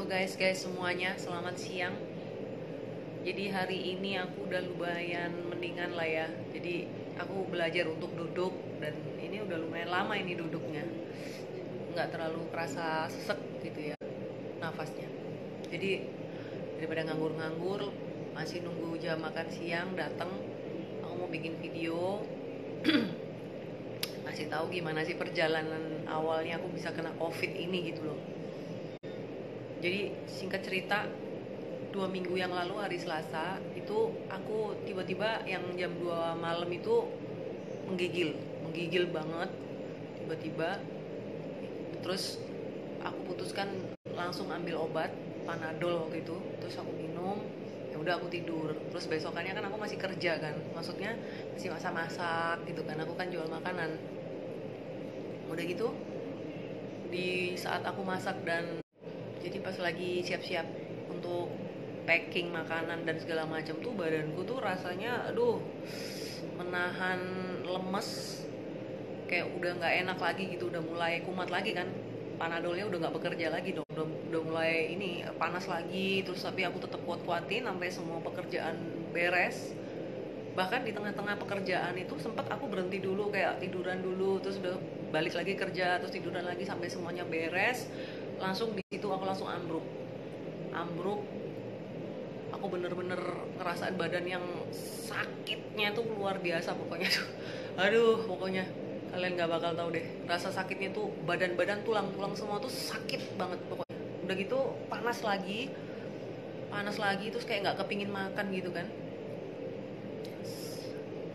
Halo guys semuanya, selamat siang. Jadi hari ini aku udah lumayan mendingan lah ya. Jadi aku belajar untuk duduk dan ini udah lumayan lama ini duduknya. Nggak terlalu kerasa sesek gitu ya nafasnya. Jadi daripada nganggur-nganggur masih nunggu jam makan siang datang, aku mau bikin video ngasih tahu gimana sih perjalanan awalnya aku bisa kena COVID ini gitu loh. Jadi singkat cerita, 2 minggu yang lalu hari Selasa itu aku tiba-tiba yang jam 2 malam itu menggigil banget tiba-tiba. Terus aku putuskan langsung ambil obat Panadol waktu itu, terus aku minum. Ya udah aku tidur. Terus besokannya kan aku masih kerja kan, maksudnya masih masak-masak gitu kan, aku kan jual makanan. Udah gitu di saat aku masak dan jadi pas lagi siap-siap untuk packing makanan dan segala macam tuh badanku tuh rasanya aduh menahan lemes, kayak udah nggak enak lagi gitu, udah mulai kumat lagi kan, panadolnya udah nggak bekerja lagi dong, udah mulai ini panas lagi. Terus tapi aku tetap kuat-kuatin sampai semua pekerjaan beres. Bahkan di tengah-tengah pekerjaan itu sempat aku berhenti dulu, kayak tiduran dulu, terus udah balik lagi kerja, terus tiduran lagi sampai semuanya beres. Langsung di situ aku langsung ambruk. Aku bener-bener ngerasain badan yang sakitnya tuh luar biasa pokoknya tuh. Aduh, pokoknya kalian nggak bakal tahu deh rasa sakitnya tuh, badan tulang semua tuh sakit banget pokoknya. Udah gitu panas lagi terus kayak nggak kepingin makan gitu kan.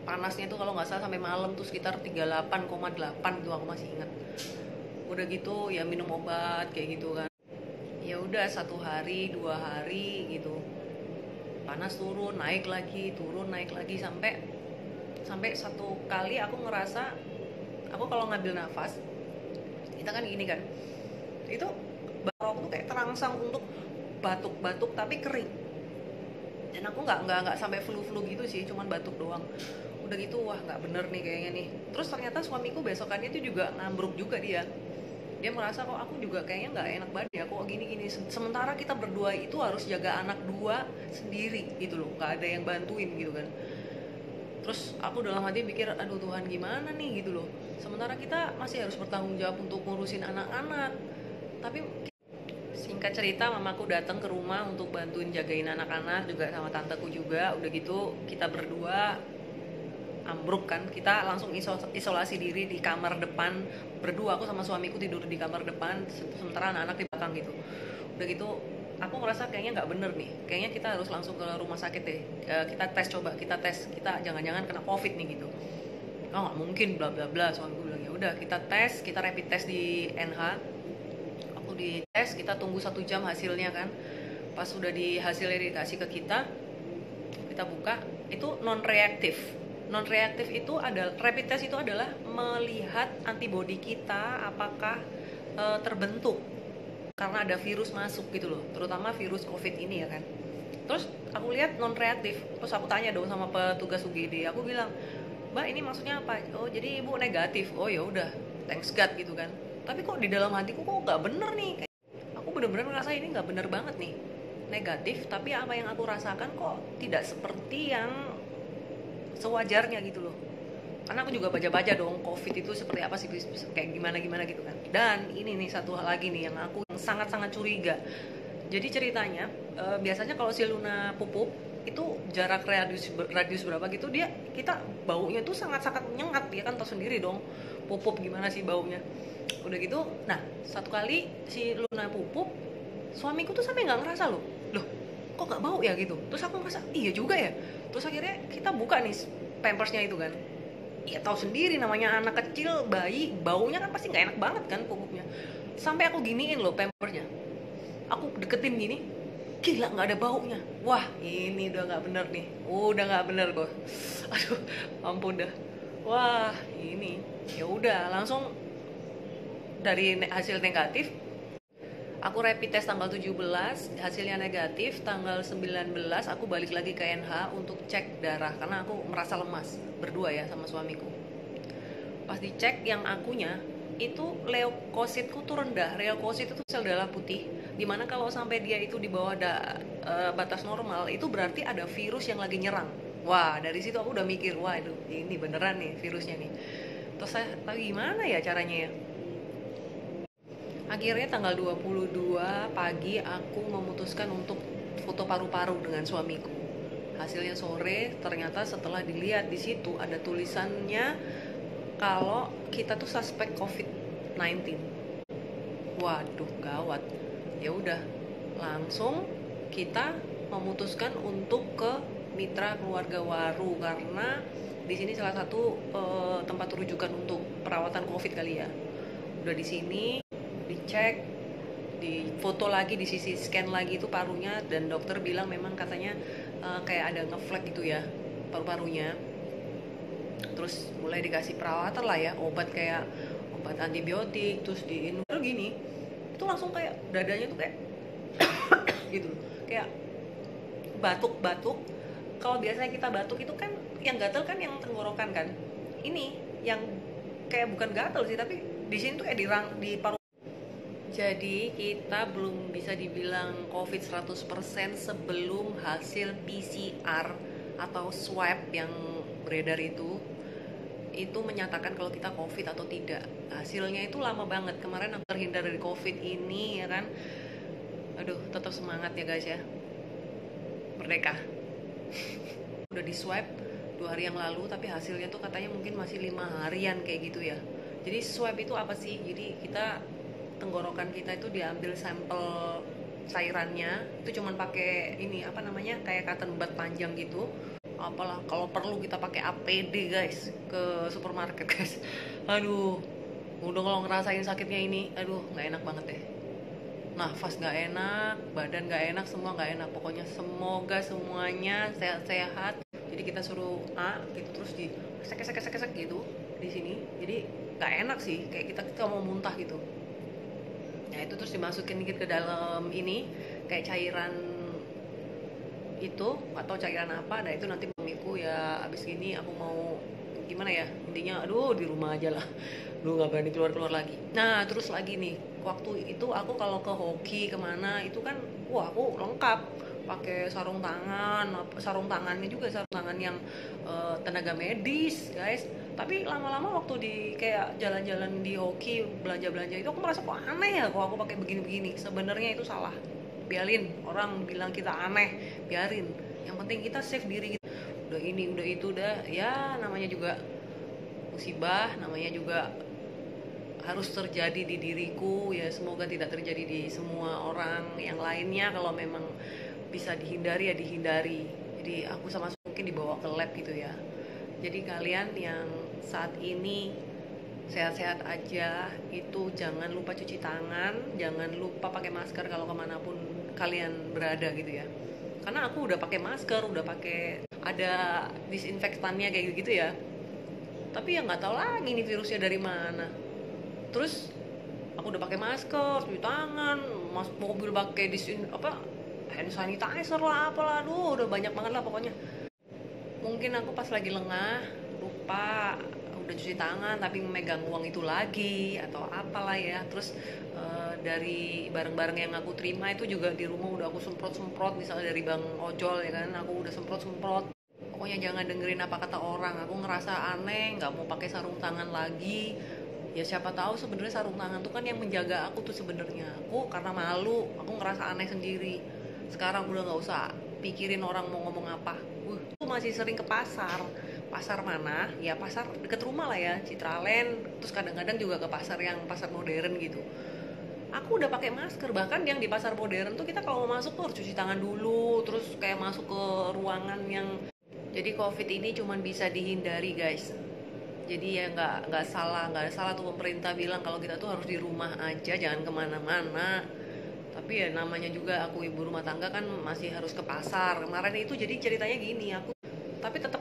Panasnya tuh kalau nggak salah sampai malam tuh sekitar 38,8 tuh, aku masih ingat. Udah gitu ya minum obat kayak gitu kan. Ya udah 1 hari 2 hari gitu, panas turun naik lagi sampai satu kali aku ngerasa, aku kalau ngambil nafas kita kan gini kan, itu baru tuh kayak terangsang untuk batuk-batuk tapi kering. Dan aku nggak sampai flu gitu sih, cuman batuk doang. Udah gitu wah nggak bener nih kayaknya nih. Terus ternyata suamiku besokannya itu juga ngambruk juga dia merasa kok aku juga kayaknya nggak enak banget ya, kok gini sementara kita berdua itu harus jaga anak dua sendiri gitu loh, nggak ada yang bantuin gitu kan. Terus aku dalam hati pikir aduh Tuhan gimana nih gitu loh, sementara kita masih harus bertanggung jawab untuk ngurusin anak-anak. Tapi singkat cerita mamaku datang ke rumah untuk bantuin jagain anak-anak juga sama tanteku juga. Udah gitu kita berdua ambruk kan, kita langsung isolasi diri di kamar depan berdua. Aku sama suamiku tidur di kamar depan, sementara anak-anak di belakang gitu. Udah gitu aku ngerasa kayaknya nggak bener nih, kayaknya kita harus langsung ke rumah sakit deh. Kita tes kita jangan-jangan kena covid nih gitu. Oh nggak mungkin bla bla bla, suamiku bilang. Ya udah kita tes, kita rapid test di NH. Aku di tes, kita tunggu 1 jam hasilnya kan. Pas sudah di hasilnya dikasih ke kita buka, itu non reaktif itu adalah, rapid test itu adalah melihat antibodi kita apakah terbentuk karena ada virus masuk gitu loh, terutama virus COVID ini ya kan. Terus aku lihat non reaktif, terus aku tanya dong sama petugas UGD, aku bilang, "Mbak, ini maksudnya apa?" "Oh, jadi Ibu negatif." "Oh ya udah, thanks God gitu kan." Tapi kok di dalam hatiku kok nggak bener nih, kayak aku bener-bener ngerasa ini nggak bener banget nih, negatif tapi apa yang aku rasakan kok tidak seperti yang sewajarnya gitu loh. Karena aku juga baca-baca dong COVID itu seperti apa sih, kayak gimana gitu kan. Dan ini nih satu hal lagi nih yang aku sangat-sangat curiga. Jadi ceritanya biasanya kalau si Luna pupuk itu jarak radius berapa gitu, kita baunya tuh sangat-sangat menyengat. Dia kan tahu sendiri dong pupuk gimana sih baunya. Udah gitu, nah satu kali si Luna pupuk, suamiku tuh sampai nggak ngerasa loh kok nggak bau ya gitu. Terus aku ngerasa iya juga ya. Terus akhirnya kita buka nih pampersnya itu kan, ya tahu sendiri namanya anak kecil, bayi, baunya kan pasti nggak enak banget kan pupuknya. Sampai aku giniin loh pampersnya, aku deketin gini, gila nggak ada baunya. Wah ini udah nggak bener nih, udah nggak bener kok. Aduh ampun dah. Wah ini ya udah langsung dari hasil negatif. Aku rapid test tanggal 17, hasilnya negatif. Tanggal 19 aku balik lagi ke NH untuk cek darah karena aku merasa lemas berdua ya sama suamiku. Pas dicek yang akunya itu leukositku tuh rendah. Leukosit itu sel darah putih, dimana kalau sampai dia itu di bawah batas normal, itu berarti ada virus yang lagi nyerang. Wah, dari situ aku udah mikir, wah ini beneran nih virusnya nih. Terus saya, tapi gimana ya caranya ya? Akhirnya tanggal 22 pagi aku memutuskan untuk foto paru-paru dengan suamiku. Hasilnya sore, ternyata setelah dilihat di situ ada tulisannya kalau kita tuh suspek COVID-19. Waduh, gawat. Ya udah, langsung kita memutuskan untuk ke mitra keluarga Waru, karena di sini salah satu tempat rujukan untuk perawatan COVID kali ya. Udah di sini dicek, di foto lagi, di sisi scan lagi itu parunya, dan dokter bilang memang katanya kayak ada ngeflek gitu ya paru-parunya. Terus mulai dikasih perawatan lah ya, obat kayak obat antibiotik, terus gini, itu langsung kayak dadanya tuh kayak gitu, kayak batuk-batuk. Kalau biasanya kita batuk itu kan yang gatel kan yang tenggorokan kan, ini yang kayak bukan gatel sih, tapi di sini tuh kayak di paru. Jadi kita belum bisa dibilang COVID 100% sebelum hasil PCR atau swab yang beredar itu menyatakan kalau kita COVID atau tidak. Hasilnya itu lama banget. Kemarin aku terhindar dari COVID ini ya kan. Aduh, tetap semangat ya guys ya. Merdeka. Udah di swab 2 hari yang lalu, tapi hasilnya tuh katanya mungkin masih 5 harian kayak gitu ya. Jadi swab itu apa sih? Jadi kita, tenggorokan kita itu diambil sampel cairannya, itu cuman pakai ini apa namanya, kayak cotton bud panjang gitu. Apalah, kalau perlu kita pakai APD guys ke supermarket guys. Aduh, udah kalau ngerasain sakitnya ini, aduh nggak enak banget deh. Nafas nggak enak, badan nggak enak, semua nggak enak. Pokoknya semoga semuanya sehat-sehat. Jadi kita suruh gitu, terus di kesek gitu di sini. Jadi nggak enak sih, kayak kita mau muntah gitu. Nah itu terus dimasukin dikit ke dalam ini kayak cairan itu, atau cairan apa. Nah itu nanti mamiku ya abis gini aku mau gimana ya, intinya aduh di rumah aja lah, lu nggak berani keluar lagi. Nah terus lagi nih, waktu itu aku kalau ke hoki kemana itu kan, wah aku lengkap pakai sarung tangannya juga sarung tangan yang tenaga medis guys. Tapi lama-lama waktu di kayak jalan-jalan di hoki, belanja-belanja itu aku merasa kok aneh ya kok aku pakai begini-begini. Sebenarnya itu salah, biarin orang bilang kita aneh, biarin, yang penting kita save diri kita. Udah ini udah itu udah ya, namanya juga musibah, namanya juga harus terjadi di diriku ya, semoga tidak terjadi di semua orang yang lainnya. Kalau memang bisa dihindari ya dihindari. Jadi aku sama mungkin dibawa ke lab gitu ya. Jadi kalian yang saat ini sehat-sehat aja, itu jangan lupa cuci tangan, jangan lupa pakai masker kalau kemanapun kalian berada gitu ya. Karena aku udah pakai masker, udah pakai ada disinfektannya kayak gitu ya. Tapi ya nggak tahu lagi nih virusnya dari mana. Terus aku udah pakai masker, cuci tangan, masuk mobil pakai hand sanitizer lah, apalah, aduh udah banyak banget lah pokoknya. Mungkin aku pas lagi lengah lupa udah cuci tangan tapi memegang uang itu lagi atau apalah ya. Terus dari barang-barang yang aku terima itu juga di rumah udah aku semprot misalnya dari bang ojol ya kan, aku udah semprot. Pokoknya jangan dengerin apa kata orang. Aku ngerasa aneh, nggak mau pakai sarung tangan lagi. Ya siapa tahu sebenarnya sarung tangan tuh kan yang menjaga aku tuh sebenarnya. Aku karena malu, aku ngerasa aneh sendiri. Sekarang udah nggak usah pikirin orang mau ngomong apa. Aku masih sering ke pasar. Pasar mana? Ya pasar deket rumah lah ya, Citraland. Terus kadang-kadang juga ke pasar yang pasar modern gitu. Aku udah pakai masker, bahkan yang di pasar modern tuh kita kalau mau masuk tuh harus cuci tangan dulu, terus kayak masuk ke ruangan yang. Jadi COVID ini cuma bisa dihindari guys. Jadi ya nggak salah tuh pemerintah bilang kalau kita tuh harus di rumah aja, jangan kemana-mana. Tapi ya namanya juga aku ibu rumah tangga kan masih harus ke pasar. Kemarin itu jadi ceritanya gini, aku tapi tetap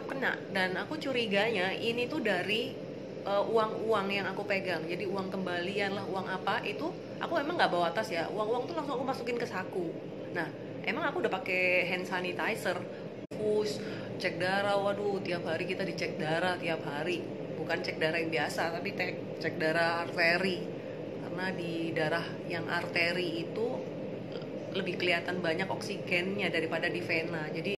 kena. Dan aku curiganya ini tuh dari uang yang aku pegang. Jadi uang kembalian lah, uang apa itu aku emang nggak bawa tas ya. Uang tuh langsung aku masukin ke saku. Nah emang aku udah pakai hand sanitizer, cek darah. Waduh tiap hari kita dicek darah tiap hari, bukan cek darah yang biasa tapi cek darah arteri, karena di darah yang arteri itu lebih kelihatan banyak oksigennya daripada di vena. Jadi